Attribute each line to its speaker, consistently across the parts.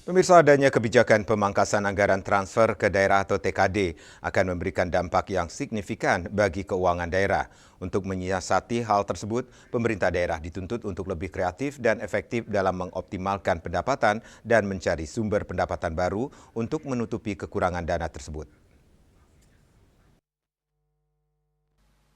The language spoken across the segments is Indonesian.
Speaker 1: Pemirsa, adanya kebijakan pemangkasan anggaran transfer ke daerah atau TKD akan memberikan dampak yang signifikan bagi keuangan daerah. Untuk menyiasati hal tersebut, pemerintah daerah dituntut untuk lebih kreatif dan efektif dalam mengoptimalkan pendapatan dan mencari sumber pendapatan baru untuk menutupi kekurangan dana tersebut.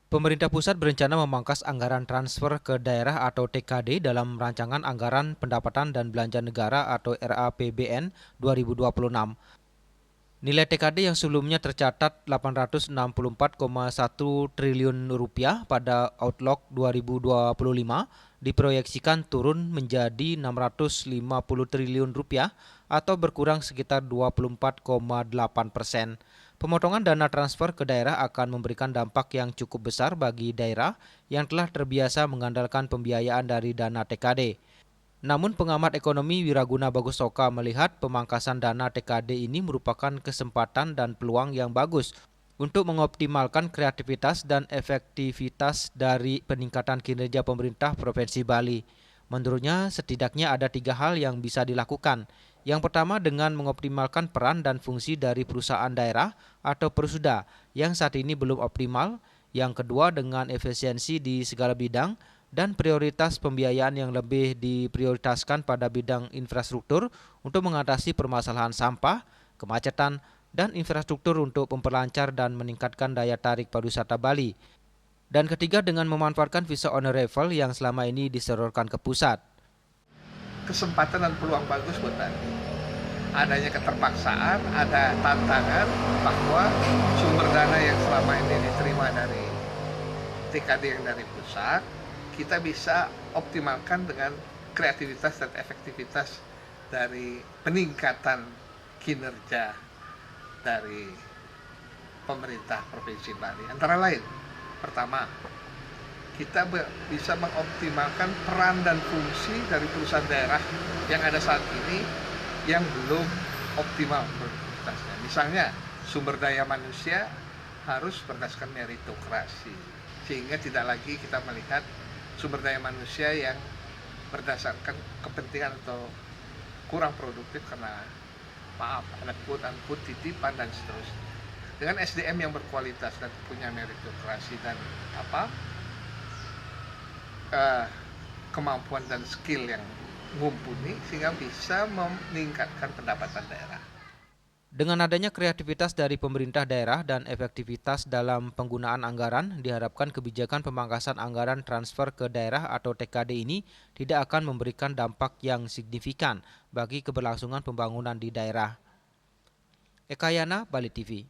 Speaker 2: Pemerintah pusat berencana memangkas anggaran transfer ke daerah atau TKD dalam rancangan anggaran pendapatan dan belanja negara atau RAPBN 2026. Nilai TKD yang sebelumnya tercatat 864,1 triliun rupiah pada Outlook 2025 diproyeksikan turun menjadi 650 triliun rupiah atau berkurang sekitar 24,8%. Pemotongan dana transfer ke daerah akan memberikan dampak yang cukup besar bagi daerah yang telah terbiasa mengandalkan pembiayaan dari dana TKD. Namun pengamat ekonomi Wiraguna Bagusoka melihat pemangkasan dana TKD ini merupakan kesempatan dan peluang yang bagus untuk mengoptimalkan kreativitas dan efektivitas dari peningkatan kinerja pemerintah Provinsi Bali. Menurutnya, setidaknya ada 3 hal yang bisa dilakukan. Yang pertama dengan mengoptimalkan peran dan fungsi dari perusahaan daerah atau Persuda yang saat ini belum optimal. Yang kedua dengan efisiensi di segala bidang dan prioritas pembiayaan yang lebih diprioritaskan pada bidang infrastruktur untuk mengatasi permasalahan sampah, kemacetan, dan infrastruktur untuk memperlancar dan meningkatkan daya tarik pariwisata Bali. Dan ketiga dengan memanfaatkan visa on arrival yang selama ini diserorkan ke pusat.
Speaker 3: Kesempatan dan peluang bagus buat Bali. Adanya keterpaksaan, ada tantangan bahwa sumber dana yang selama ini diterima dari TKD yang dari pusat, kita bisa optimalkan dengan kreativitas dan efektivitas dari peningkatan kinerja dari pemerintah Provinsi Bali. Antara lain, pertama, kita bisa mengoptimalkan peran dan fungsi dari perusahaan daerah yang ada saat ini yang belum optimal produktivitasnya. Misalnya, sumber daya manusia harus berdasarkan meritokrasi, sehingga tidak lagi kita melihat sumber daya manusia yang berdasarkan kepentingan atau kurang produktif karena ada quote-unquote titipan dan seterusnya. Dengan SDM yang berkualitas dan punya meritokrasi dan kemampuan dan skill yang mumpuni sehingga bisa meningkatkan pendapatan daerah.
Speaker 2: Dengan adanya kreativitas dari pemerintah daerah dan efektivitas dalam penggunaan anggaran, diharapkan kebijakan pemangkasan anggaran transfer ke daerah atau TKD ini tidak akan memberikan dampak yang signifikan bagi keberlangsungan pembangunan di daerah. Ekayana, Bali TV.